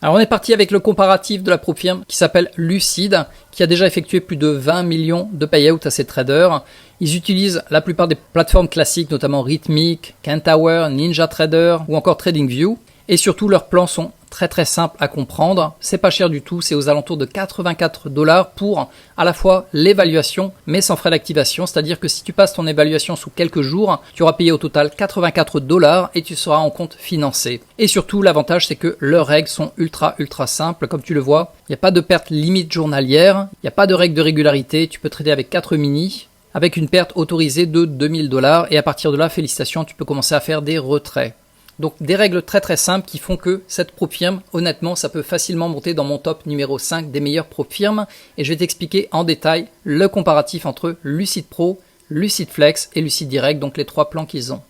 Alors on est parti avec le comparatif de la ProFirm qui s'appelle Lucid, qui a déjà effectué plus de 20 millions de payouts à ses traders. Ils utilisent la plupart des plateformes classiques, notamment Rithmic, Kentawer, NinjaTrader ou encore TradingView. Et surtout, leurs plans sont très simples à comprendre. C'est pas cher du tout, c'est aux alentours de 84 $ pour à la fois l'évaluation, mais sans frais d'activation. C'est-à-dire que si tu passes ton évaluation sous quelques jours, tu auras payé au total 84 $ et tu seras en compte financé. Et surtout, l'avantage, c'est que leurs règles sont ultra simples. Comme tu le vois, il n'y a pas de perte limite journalière, il n'y a pas de règle de régularité. Tu peux trader avec 4 mini, avec une perte autorisée de 2000 $. Et à partir de là, félicitations, tu peux commencer à faire des retraits. Donc des règles très simples qui font que cette ProFirm, honnêtement, ça peut facilement monter dans mon top numéro 5 des meilleures ProFirm. Et je vais t'expliquer en détail le comparatif entre Lucid Pro, Lucid Flex et Lucid Direct, donc les 3 plans qu'ils ont.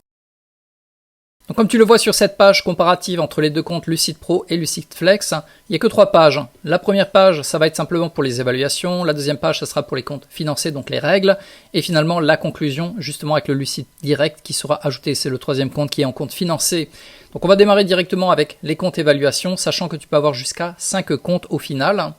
Donc comme tu le vois sur cette page comparative entre les deux comptes Lucid Pro et Lucid Flex, il n'y a que 3 pages. La première page, ça va être simplement pour les évaluations. La deuxième page, ça sera pour les comptes financés, donc les règles. Et finalement, la conclusion, justement avec le Lucid Direct qui sera ajouté. C'est le 3e compte qui est en compte financé. Donc on va démarrer directement avec les comptes évaluation, sachant que tu peux avoir jusqu'à 5 comptes au final.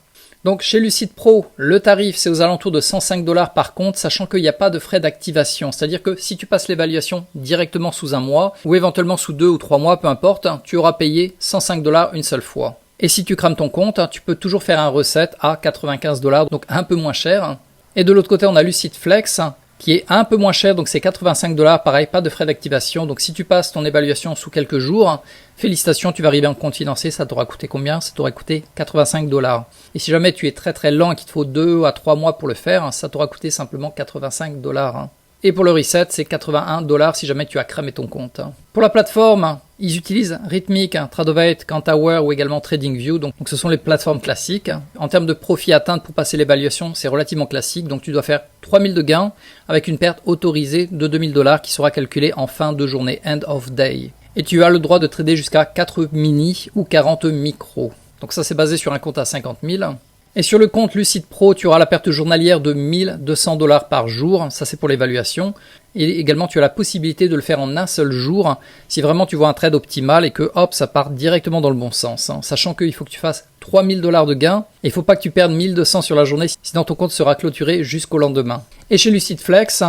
Donc chez Lucid Pro, le tarif c'est aux alentours de 105 $ par compte, sachant qu'il n'y a pas de frais d'activation. C'est-à-dire que si tu passes l'évaluation directement sous un mois, ou éventuellement sous 2 ou 3 mois, peu importe, tu auras payé 105 $ une seule fois. Et si tu crames ton compte, tu peux toujours faire un reset à 95 $, donc un peu moins cher. Et de l'autre côté, on a Lucid Flex, qui est un peu moins cher, donc c'est 85 $, pareil, pas de frais d'activation. Donc si tu passes ton évaluation sous quelques jours, félicitations, tu vas arriver en compte financé, ça t'aura coûté combien? Ça t'aura coûté 85 $. Et si jamais tu es très lent et qu'il te faut 2 à 3 mois pour le faire, ça t'aura coûté simplement 85 $. Et pour le reset, c'est 81 $ si jamais tu as cramé ton compte. Pour la plateforme, ils utilisent Rithmic, Tradovate, Kentawer ou également TradingView. Donc ce sont les plateformes classiques. En termes de profit atteint pour passer l'évaluation, c'est relativement classique. Donc tu dois faire 3000 de gains avec une perte autorisée de 2000 $ qui sera calculée en fin de journée, end of day. Et tu as le droit de trader jusqu'à 4 mini ou 40 micros. Donc ça c'est basé sur un compte à 50 000. Et sur le compte Lucid Pro, tu auras la perte journalière de 1200 $ par jour, ça c'est pour l'évaluation. Et également tu as la possibilité de le faire en un seul jour, si vraiment tu vois un trade optimal et que hop, ça part directement dans le bon sens. Sachant qu'il faut que tu fasses 3000 $ de gains, et il ne faut pas que tu perdes 1200 sur la journée, sinon ton compte sera clôturé jusqu'au lendemain. Et chez Lucid Flex,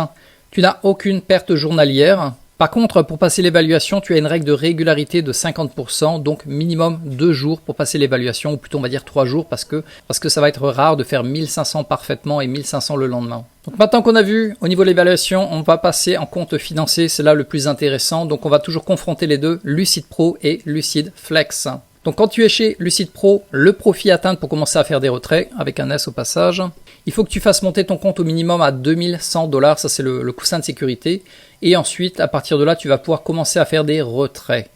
tu n'as aucune perte journalière. Par contre, pour passer l'évaluation, tu as une règle de régularité de 50%, donc minimum 2 jours pour passer l'évaluation, ou plutôt on va dire 3 jours, parce que ça va être rare de faire 1500 parfaitement et 1500 le lendemain. Donc maintenant qu'on a vu au niveau de l'évaluation, on va passer en compte financier, c'est là le plus intéressant, donc on va toujours confronter les deux, Lucid Pro et Lucid Flex. Donc quand tu es chez Lucid Pro, le profit atteint pour commencer à faire des retraits, avec un S au passage, il faut que tu fasses monter ton compte au minimum à 2100 $, ça c'est le coussin de sécurité, et ensuite à partir de là tu vas pouvoir commencer à faire des retraits.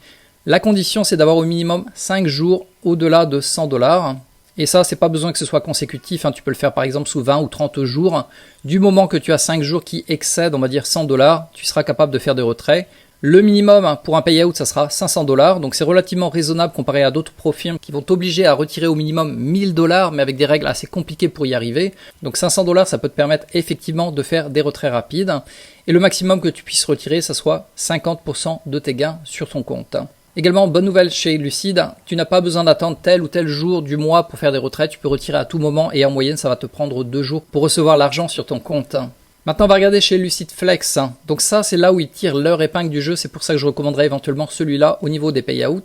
La condition c'est d'avoir au minimum 5 jours au-delà de 100 $, et ça c'est pas besoin que ce soit consécutif, tu peux le faire par exemple sous 20 ou 30 jours, du moment que tu as 5 jours qui excèdent on va dire 100 $, tu seras capable de faire des retraits. Le minimum pour un payout, ça sera 500 $, donc c'est relativement raisonnable comparé à d'autres ProFirm qui vont t'obliger à retirer au minimum 1000 $, mais avec des règles assez compliquées pour y arriver. Donc 500 $, ça peut te permettre effectivement de faire des retraits rapides. Et le maximum que tu puisses retirer, ça soit 50% de tes gains sur ton compte. Également, bonne nouvelle chez Lucid, tu n'as pas besoin d'attendre tel ou tel jour du mois pour faire des retraits, tu peux retirer à tout moment et en moyenne, ça va te prendre 2 jours pour recevoir l'argent sur ton compte. Maintenant, on va regarder chez Lucid Flex. Donc ça, c'est là où ils tirent leur épingle du jeu. C'est pour ça que je recommanderais éventuellement celui-là au niveau des payouts.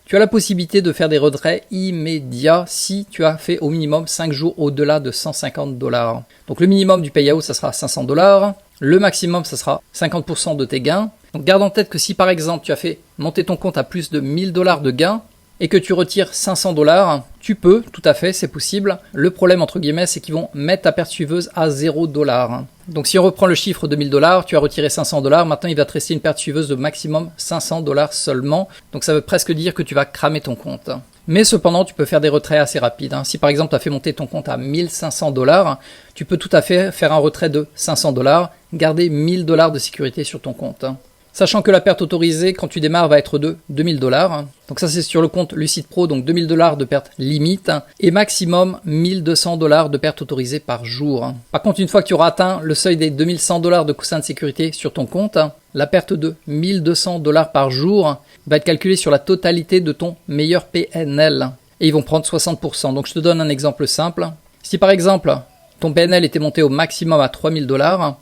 Tu as la possibilité de faire des retraits immédiats si tu as fait au minimum 5 jours au-delà de 150 $. Donc le minimum du payout, ça sera 500 $. Le maximum, ça sera 50% de tes gains. Donc garde en tête que si par exemple tu as fait monter ton compte à plus de 1000 $ de gains, et que tu retires 500 $, tu peux, tout à fait, c'est possible. Le problème, entre guillemets, c'est qu'ils vont mettre ta perte suiveuse à 0 $. Donc si on reprend le chiffre de 1000 $, tu as retiré 500 $, maintenant il va te rester une perte suiveuse de maximum 500 $ seulement. Donc ça veut presque dire que tu vas cramer ton compte. Mais cependant, tu peux faire des retraits assez rapides. Si par exemple tu as fait monter ton compte à 1500 $, tu peux tout à fait faire un retrait de 500 $, garder 1000 $ de sécurité sur ton compte. Sachant que la perte autorisée quand tu démarres va être de 2000 $. Donc ça c'est sur le compte Lucid Pro, donc 2000 $ de perte limite et maximum 1200 $ de perte autorisée par jour. Par contre, une fois que tu auras atteint le seuil des 2100 $ de coussin de sécurité sur ton compte, la perte de 1200 $ par jour va être calculée sur la totalité de ton meilleur PNL. et ils vont prendre 60%. Donc je te donne un exemple simple. Si par exemple, ton PNL était monté au maximum à 3000 $,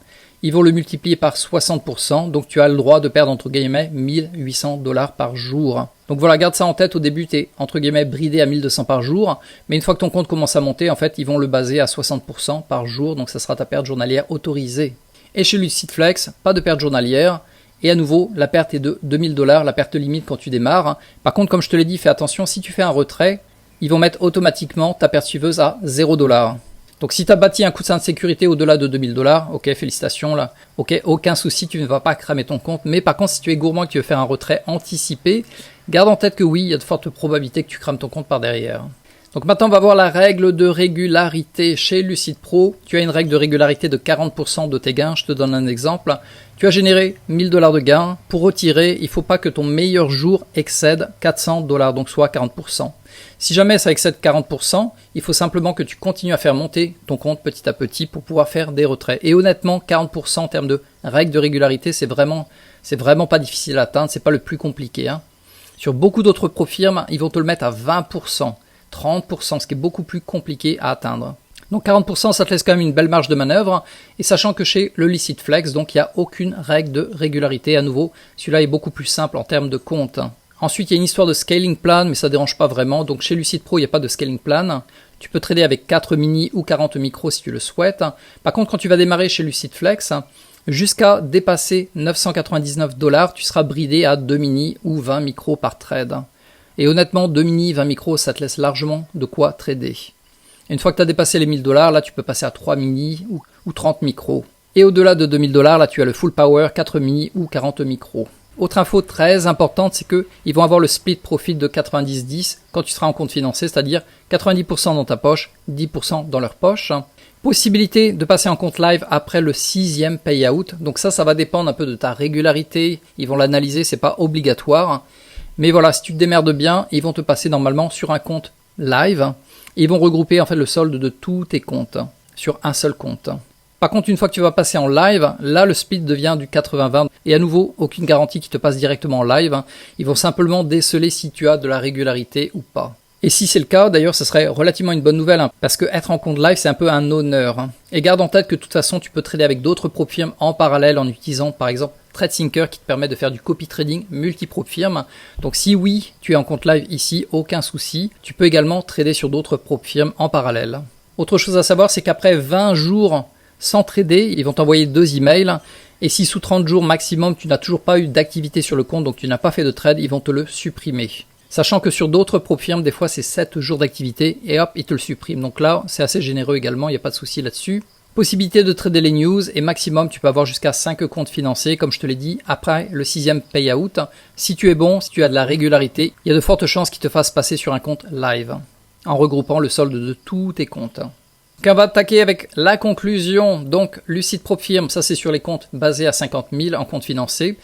ils vont le multiplier par 60%, donc tu as le droit de perdre entre guillemets 1800 $ par jour. Donc voilà, garde ça en tête, au début tu es entre guillemets bridé à 1200 par jour, mais une fois que ton compte commence à monter, en fait ils vont le baser à 60% par jour, donc ça sera ta perte journalière autorisée. Et chez Lucidflex, pas de perte journalière, et à nouveau, la perte est de 2000 $, la perte limite quand tu démarres. Par contre, comme je te l'ai dit, fais attention, si tu fais un retrait, ils vont mettre automatiquement ta perte suiveuse à 0 $. Donc si tu as bâti un coussin de sécurité au-delà de 2000 $, ok, félicitations là, ok, aucun souci, tu ne vas pas cramer ton compte. Mais par contre, si tu es gourmand et que tu veux faire un retrait anticipé, garde en tête que oui, il y a de fortes probabilités que tu crames ton compte par derrière. Donc maintenant, on va voir la règle de régularité chez Lucid Pro. Tu as une règle de régularité de 40% de tes gains. Je te donne un exemple. Tu as généré 1000 $ de gains. Pour retirer, il ne faut pas que ton meilleur jour excède 400 $, donc soit 40%. Si jamais ça excède 40%, il faut simplement que tu continues à faire monter ton compte petit à petit pour pouvoir faire des retraits. Et honnêtement, 40% en termes de règle de régularité, c'est vraiment pas difficile à atteindre. C'est pas le plus compliqué, hein. Sur beaucoup d'autres pro firmes, ils vont te le mettre à 20%. 30%, ce qui est beaucoup plus compliqué à atteindre. Donc 40%, ça te laisse quand même une belle marge de manœuvre. Et sachant que chez le Lucidflex, donc il n'y a aucune règle de régularité. À nouveau, celui-là est beaucoup plus simple en termes de compte. Ensuite, il y a une histoire de scaling plan, mais ça ne dérange pas vraiment. Donc chez Lucid Pro, il n'y a pas de scaling plan. Tu peux trader avec 4 mini ou 40 micros si tu le souhaites. Par contre, quand tu vas démarrer chez Lucidflex, jusqu'à dépasser 999 $, tu seras bridé à 2 mini ou 20 micros par trade. Et honnêtement, 2 mini, 20 micros, ça te laisse largement de quoi trader. Une fois que tu as dépassé les 1000 $, là, tu peux passer à 3 mini ou 30 micros. Et au-delà de 2000 $, là, tu as le full power, 4 mini ou 40 micros. Autre info très importante, c'est qu'ils vont avoir le split profit de 90-10 quand tu seras en compte financé, c'est-à-dire 90% dans ta poche, 10% dans leur poche. Possibilité de passer en compte live après le 6e payout. Donc ça va dépendre un peu de ta régularité. Ils vont l'analyser, c'est pas obligatoire. Mais voilà, si tu te démerdes bien, ils vont te passer normalement sur un compte live. Et ils vont regrouper en fait le solde de tous tes comptes sur un seul compte. Par contre, une fois que tu vas passer en live, là le split devient du 80-20. Et à nouveau, aucune garantie qui te passe directement en live. Ils vont simplement déceler si tu as de la régularité ou pas. Et si c'est le cas, d'ailleurs, ce serait relativement une bonne nouvelle, parce que être en compte live, c'est un peu un honneur. Et garde en tête que de toute façon, tu peux trader avec d'autres prop firmes en parallèle en utilisant par exemple TradeSyncer qui te permet de faire du copy trading multi-prop firmes. Donc si oui, tu es en compte live ici, aucun souci. Tu peux également trader sur d'autres prop firmes en parallèle. Autre chose à savoir, c'est qu'après 20 jours sans trader, ils vont t'envoyer 2 emails. Et si sous 30 jours maximum, tu n'as toujours pas eu d'activité sur le compte, donc tu n'as pas fait de trade, ils vont te le supprimer. Sachant que sur d'autres prop firmes, des fois c'est 7 jours d'activité et hop, ils te le suppriment. Donc là, c'est assez généreux également, il n'y a pas de souci là-dessus. Possibilité de trader les news et maximum, tu peux avoir jusqu'à 5 comptes financés, comme je te l'ai dit, après le 6e payout. Si tu es bon, si tu as de la régularité, il y a de fortes chances qu'ils te fassent passer sur un compte live, en regroupant le solde de tous tes comptes. Donc on va attaquer avec la conclusion. Donc Lucid Prop Firm, ça c'est sur les comptes basés à 50 000 en compte financé.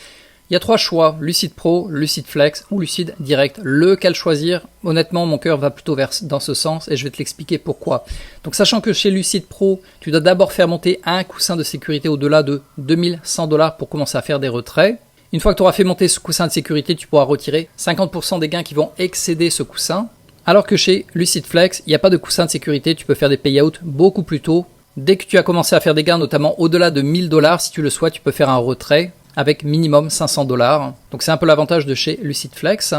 Il y a 3 choix, Lucid Pro, Lucid Flex ou Lucid Direct. Lequel choisir? Honnêtement, mon cœur va plutôt dans ce sens et je vais te l'expliquer pourquoi. Donc sachant que chez Lucid Pro, tu dois d'abord faire monter un coussin de sécurité au-delà de 2100 $ pour commencer à faire des retraits. Une fois que tu auras fait monter ce coussin de sécurité, tu pourras retirer 50% des gains qui vont excéder ce coussin. Alors que chez Lucid Flex, il n'y a pas de coussin de sécurité, tu peux faire des payouts beaucoup plus tôt. Dès que tu as commencé à faire des gains, notamment au-delà de 1000 $, si tu le souhaites, tu peux faire un retrait avec minimum 500 $. Donc c'est un peu l'avantage de chez Lucid Flex.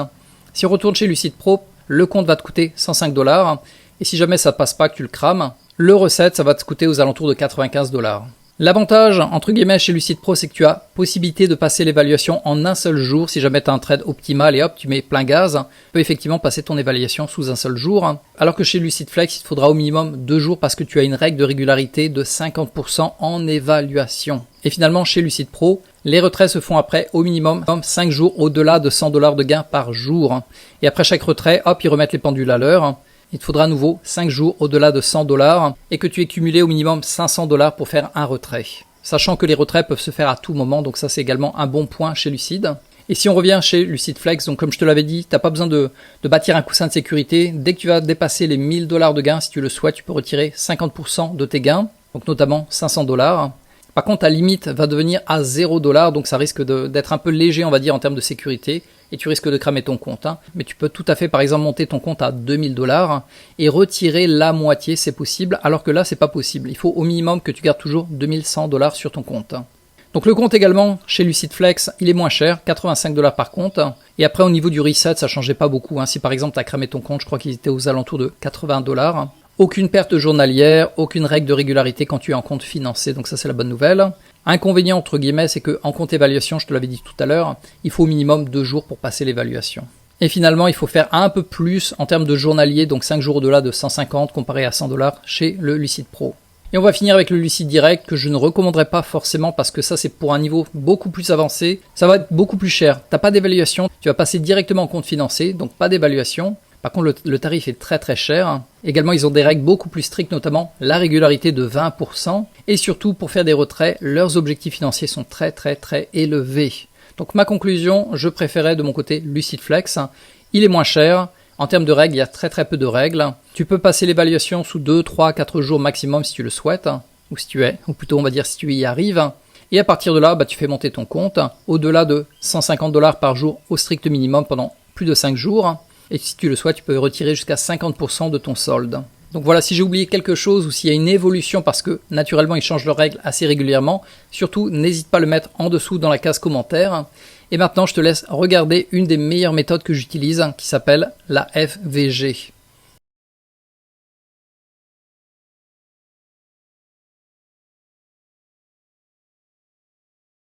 Si on retourne chez Lucid Pro, le compte va te coûter 105 $. Et si jamais ça ne passe pas, que tu le crames, le recette, ça va te coûter aux alentours de 95 $. L'avantage, entre guillemets, chez Lucid Pro, c'est que tu as possibilité de passer l'évaluation en un seul jour. Si jamais tu as un trade optimal et hop, tu mets plein gaz, tu peux effectivement passer ton évaluation sous un seul jour. Alors que chez Lucid Flex, il te faudra au minimum 2 jours parce que tu as une règle de régularité de 50% en évaluation. Et finalement, chez Lucid Pro, les retraits se font après au minimum 5 jours au-delà de 100 $ de gains par jour. Et après chaque retrait, hop, ils remettent les pendules à l'heure. Il te faudra à nouveau 5 jours au-delà de 100 $ et que tu aies cumulé au minimum 500 $ pour faire un retrait. Sachant que les retraits peuvent se faire à tout moment, donc ça c'est également un bon point chez Lucid. Et si on revient chez Lucid Flex, donc comme je te l'avais dit, tu n'as pas besoin de bâtir un coussin de sécurité. Dès que tu vas dépasser les 1000 $ de gains, si tu le souhaites, tu peux retirer 50% de tes gains, donc notamment 500 $. Par contre, ta limite va devenir à 0 $, donc ça risque d'être un peu léger, on va dire, en termes de sécurité. et tu risques de cramer ton compte. Mais tu peux tout à fait par exemple monter ton compte à 2000 $ et retirer la moitié, c'est possible, alors que là c'est pas possible. Il faut au minimum que tu gardes toujours 2100 $ sur ton compte. Donc le compte également, chez Lucidflex, il est moins cher, 85 $ par compte. Et après au niveau du reset, ça changeait pas beaucoup. Si par exemple tu as cramé ton compte, je crois qu'il était aux alentours de 80 $. Aucune perte journalière, aucune règle de régularité quand tu es en compte financé, donc ça c'est la bonne nouvelle. Inconvénient entre guillemets, c'est que en compte évaluation, je te l'avais dit tout à l'heure, il faut au minimum 2 jours pour passer l'évaluation. Et finalement, il faut faire un peu plus en termes de journalier, donc 5 jours au-delà de 150 comparé à 100 $ chez le Lucid Pro. Et on va finir avec le Lucid Direct que je ne recommanderais pas forcément parce que ça c'est pour un niveau beaucoup plus avancé. Ça va être beaucoup plus cher. T'as pas d'évaluation, tu vas passer directement en compte financé, donc pas d'évaluation. Par contre, le tarif est très très cher. Également, ils ont des règles beaucoup plus strictes, notamment la régularité de 20%. Et surtout, pour faire des retraits, leurs objectifs financiers sont très très très élevés. Donc ma conclusion, je préférais de mon côté Lucidflex. Il est moins cher. En termes de règles, il y a très très peu de règles. Tu peux passer l'évaluation sous 2, 3, 4 jours maximum si tu le souhaites. Ou plutôt on va dire si tu y arrives. Et à partir de là, tu fais monter ton compte au-delà de 150 $ par jour au strict minimum pendant plus de 5 jours. Et si tu le souhaites, tu peux retirer jusqu'à 50% de ton solde. Donc voilà, si j'ai oublié quelque chose ou s'il y a une évolution parce que naturellement ils changent leurs règles assez régulièrement, surtout n'hésite pas à le mettre en dessous dans la case commentaire. Et maintenant je te laisse regarder une des meilleures méthodes que j'utilise qui s'appelle la FVG.